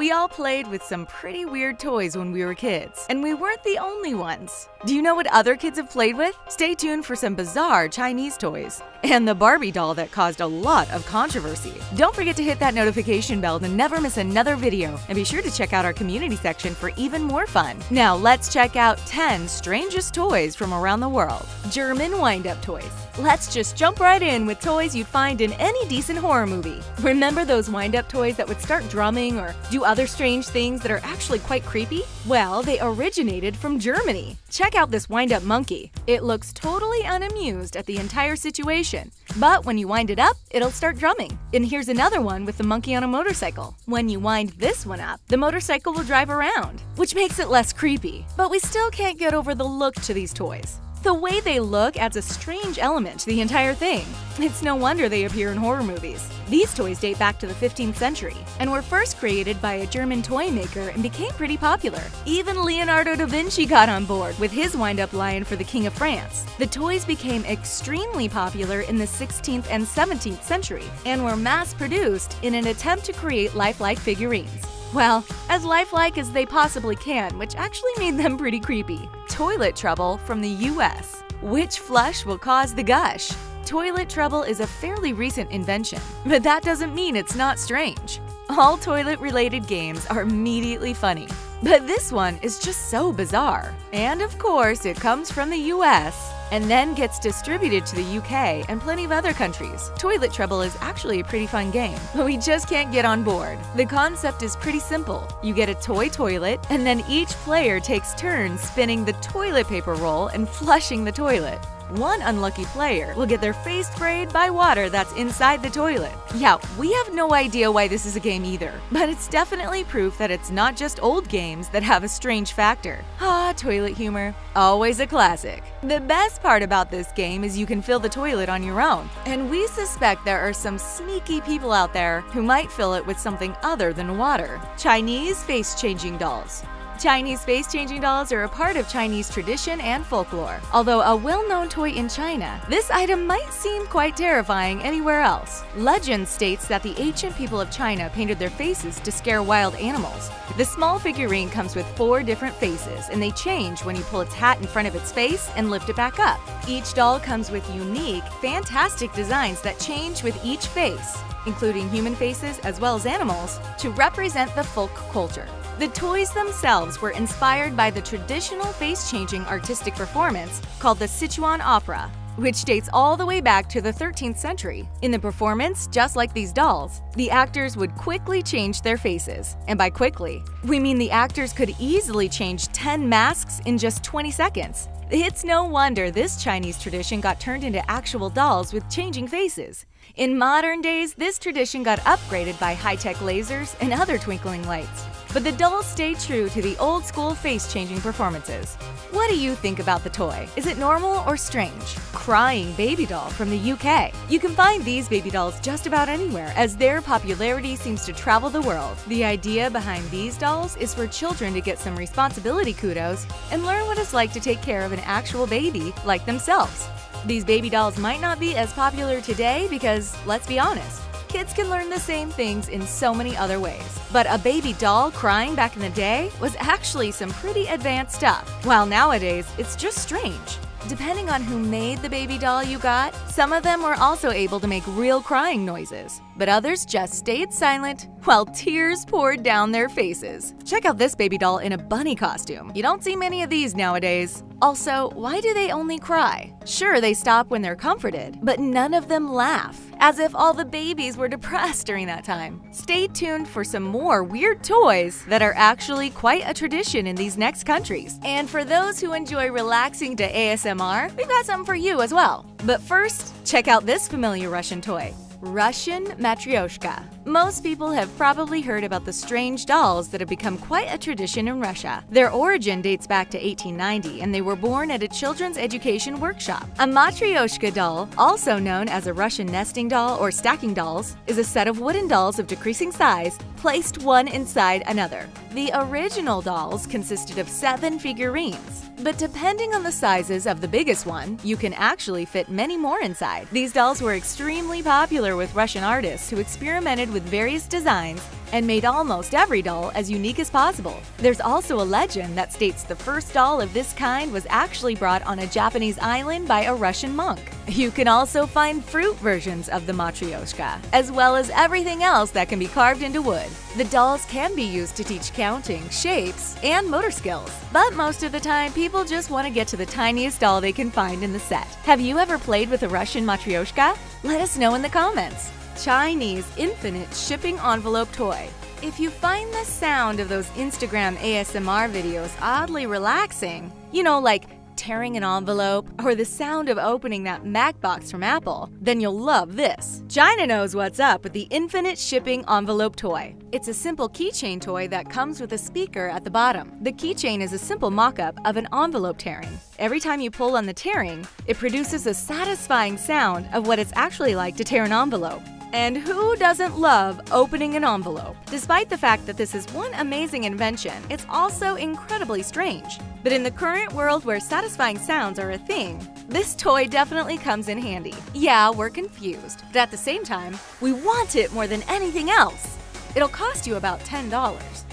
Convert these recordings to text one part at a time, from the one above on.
We all played with some pretty weird toys when we were kids, and we weren't the only ones. Do you know what other kids have played with? Stay tuned for some bizarre Chinese toys and the Barbie doll that caused a lot of controversy. Don't forget to hit that notification bell to never miss another video, and be sure to check out our community section for even more fun. Now let's check out 10 strangest toys from around the world. German wind-up toys. Let's just jump right in with toys you'd find in any decent horror movie. Remember those wind-up toys that would start drumming or do other strange things that are actually quite creepy? Well, they originated from Germany. Check out this wind-up monkey. It looks totally unamused at the entire situation, but when you wind it up, it'll start drumming. And here's another one with the monkey on a motorcycle. When you wind this one up, the motorcycle will drive around, which makes it less creepy. But we still can't get over the look to these toys. The way they look adds a strange element to the entire thing. It's no wonder they appear in horror movies. These toys date back to the 15th century and were first created by a German toy maker and became pretty popular. Even Leonardo da Vinci got on board with his wind-up lion for the King of France. The toys became extremely popular in the 16th and 17th century and were mass-produced in an attempt to create lifelike figurines. Well, as lifelike as they possibly can, which actually made them pretty creepy. Toilet trouble from the US. Which flush will cause the gush? Toilet trouble is a fairly recent invention, but that doesn't mean it's not strange. All toilet-related games are immediately funny, but this one is just so bizarre. And of course, it comes from the US and then gets distributed to the UK and plenty of other countries. Toilet trouble is actually a pretty fun game, but we just can't get on board. The concept is pretty simple. You get a toy toilet, and then each player takes turns spinning the toilet paper roll and flushing the toilet. One unlucky player will get their face sprayed by water that's inside the toilet. Yeah, we have no idea why this is a game either, but it's definitely proof that it's not just old games that have a strange factor. Ah, toilet humor. Always a classic. The best part about this game is you can fill the toilet on your own, and we suspect there are some sneaky people out there who might fill it with something other than water. Chinese face-changing dolls. Chinese face-changing dolls are a part of Chinese tradition and folklore. Although a well-known toy in China, this item might seem quite terrifying anywhere else. Legend states that the ancient people of China painted their faces to scare wild animals. The small figurine comes with 4 different faces, and they change when you pull its hat in front of its face and lift it back up. Each doll comes with unique, fantastic designs that change with each face, including human faces as well as animals, to represent the folk culture. The toys themselves were inspired by the traditional face-changing artistic performance called the Sichuan opera, which dates all the way back to the 13th century. In the performance, just like these dolls, the actors would quickly change their faces. And by quickly, we mean the actors could easily change 10 masks in just 20 seconds. It's no wonder this Chinese tradition got turned into actual dolls with changing faces. In modern days, this tradition got upgraded by high-tech lasers and other twinkling lights. But the dolls stay true to the old-school face-changing performances. What do you think about the toy? Is it normal or strange? Crying baby doll from the UK. You can find these baby dolls just about anywhere, as their popularity seems to travel the world. The idea behind these dolls is for children to get some responsibility kudos and learn what it's like to take care of an actual baby like themselves. These baby dolls might not be as popular today because, let's be honest, kids can learn the same things in so many other ways. But a baby doll crying back in the day was actually some pretty advanced stuff, while nowadays it's just strange. Depending on who made the baby doll you got, some of them were also able to make real crying noises, but others just stayed silent while tears poured down their faces. Check out this baby doll in a bunny costume. You don't see many of these nowadays. Also, why do they only cry? Sure, they stop when they're comforted, but none of them laugh, as if all the babies were depressed during that time. Stay tuned for some more weird toys that are actually quite a tradition in these next countries. And for those who enjoy relaxing to ASMR, we've got something for you as well. But first, check out this familiar Russian toy. Russian Matryoshka. Most people have probably heard about the strange dolls that have become quite a tradition in Russia. Their origin dates back to 1890, and they were born at a children's education workshop. A Matryoshka doll, also known as a Russian nesting doll or stacking dolls, is a set of wooden dolls of decreasing size placed one inside another. The original dolls consisted of 7 figurines, but depending on the sizes of the biggest one, you can actually fit many more inside. These dolls were extremely popular popular with Russian artists who experimented with various designs and made almost every doll as unique as possible. There's also a legend that states the first doll of this kind was actually brought on a Japanese island by a Russian monk. You can also find fruit versions of the MATRYOSHKA, as well as everything else that can be carved into wood. The dolls can be used to teach counting, shapes, and motor skills. But most of the time, people just want to get to the tiniest doll they can find in the set. Have you ever played with a Russian MATRYOSHKA? Let us know in the comments. Chinese infinite shipping envelope toy. If you find the sound of those Instagram ASMR videos oddly relaxing, you know, like tearing an envelope or the sound of opening that Mac box from Apple, then you'll love this. China knows what's up with the infinite shipping envelope toy. It's a simple keychain toy that comes with a speaker at the bottom. The keychain is a simple mock-up of an envelope tearing. Every time you pull on the tearing, it produces a satisfying sound of what it's actually like to tear an envelope. And who doesn't love opening an envelope? Despite the fact that this is one amazing invention, it's also incredibly strange. But in the current world where satisfying sounds are a thing, this toy definitely comes in handy. Yeah, we're confused, but at the same time, we want it more than anything else. It'll cost you about $10,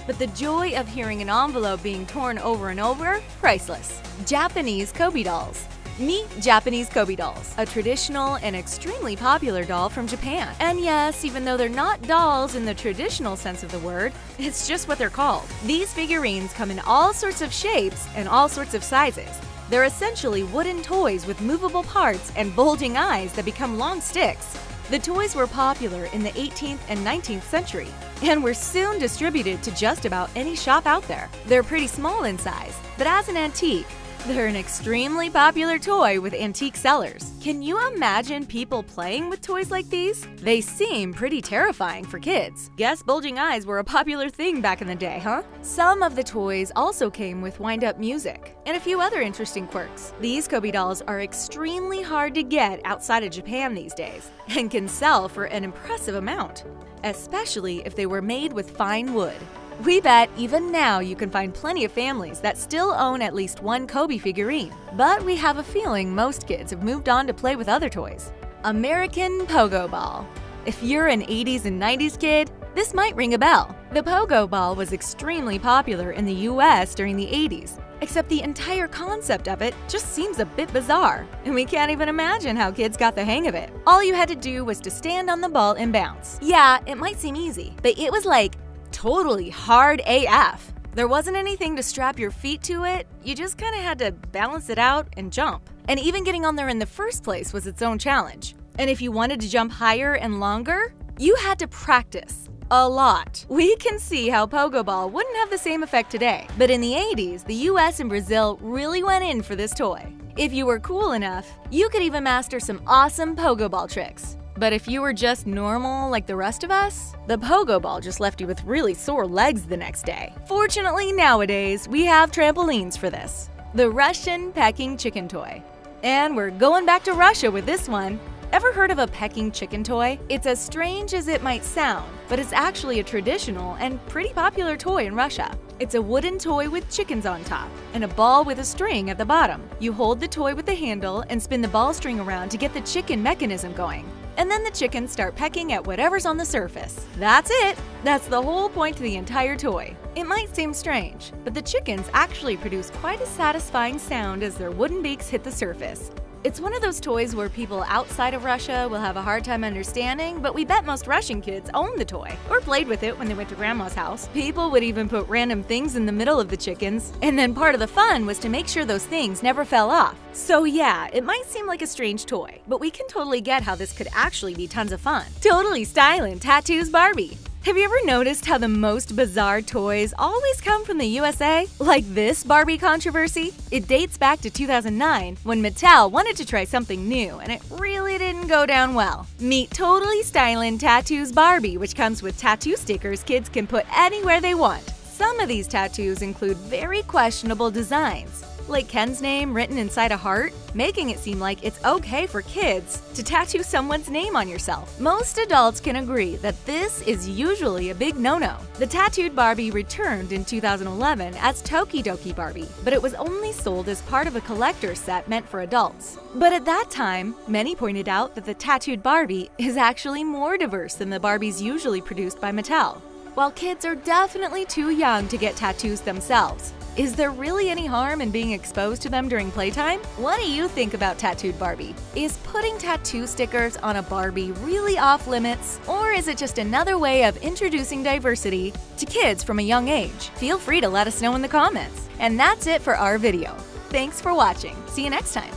but the joy of hearing an envelope being torn over and over, priceless. Japanese Kobe dolls. Meet Japanese Kobe dolls, a traditional and extremely popular doll from Japan. And yes, even though they're not dolls in the traditional sense of the word, it's just what they're called. These figurines come in all sorts of shapes and all sorts of sizes. They're essentially wooden toys with movable parts and bulging eyes that become long sticks. The toys were popular in the 18th and 19th century and were soon distributed to just about any shop out there. They're pretty small in size, but as an antique, they're an extremely popular toy with antique sellers. Can you imagine people playing with toys like these? They seem pretty terrifying for kids. Guess bulging eyes were a popular thing back in the day, huh? Some of the toys also came with wind-up music and a few other interesting quirks. These Kobe dolls are extremely hard to get outside of Japan these days and can sell for an impressive amount, especially if they were made with fine wood. We bet even now you can find plenty of families that still own at least one Kobe figurine. But we have a feeling most kids have moved on to play with other toys. American Pogo Ball. If you're an 80s and 90s kid, this might ring a bell. The Pogo Ball was extremely popular in the US during the 80s, except the entire concept of it just seems a bit bizarre, and we can't even imagine how kids got the hang of it. All you had to do was to stand on the ball and bounce. Yeah, it might seem easy, but it was like totally hard AF. There wasn't anything to strap your feet to it, you just kinda had to balance it out and jump. And even getting on there in the first place was its own challenge. And if you wanted to jump higher and longer, you had to practice a lot. We can see how Pogo Ball wouldn't have the same effect today, but in the 80s, the US and Brazil really went in for this toy. If you were cool enough, you could even master some awesome Pogo Ball tricks. But if you were just normal like the rest of us, the Pogo Ball just left you with really sore legs the next day. Fortunately, nowadays, we have trampolines for this. The Russian Pecking Chicken Toy. And we're going back to Russia with this one. Ever heard of a pecking chicken toy? It's as strange as it might sound, but it's actually a traditional and pretty popular toy in Russia. It's a wooden toy with chickens on top and a ball with a string at the bottom. You hold the toy with the handle and spin the ball string around to get the chicken mechanism going. And then the chickens start pecking at whatever's on the surface. That's it! That's the whole point to the entire toy. It might seem strange, but the chickens actually produce quite a satisfying sound as their wooden beaks hit the surface. It's one of those toys where people outside of Russia will have a hard time understanding, but we bet most Russian kids owned the toy or played with it when they went to grandma's house. People would even put random things in the middle of the chickens, and then part of the fun was to make sure those things never fell off. So yeah, it might seem like a strange toy, but we can totally get how this could actually be tons of fun. Totally STYLIN tattoos Barbie. Have you ever noticed how the most bizarre toys always come from the USA? Like this Barbie controversy? It dates back to 2009 when Mattel wanted to try something new and it really didn't go down well. Meet Totally STYLIN Tattoos Barbie, which comes with tattoo stickers kids can put anywhere they want. Some of these tattoos include very questionable designs. like Ken's name written inside a heart, making it seem like it's okay for kids to tattoo someone's name on yourself. Most adults can agree that this is usually a big no-no. The tattooed Barbie returned in 2011 as Tokidoki Barbie, but it was only sold as part of a collector's set meant for adults. But at that time, many pointed out that the tattooed Barbie is actually more diverse than the Barbies usually produced by Mattel. While kids are definitely too young to get tattoos themselves, is there really any harm in being exposed to them during playtime? What do you think about tattooed Barbie? Is putting tattoo stickers on a Barbie really off limits? Or is it just another way of introducing diversity to kids from a young age? Feel free to let us know in the comments. And that's it for our video. Thanks for watching. See you next time.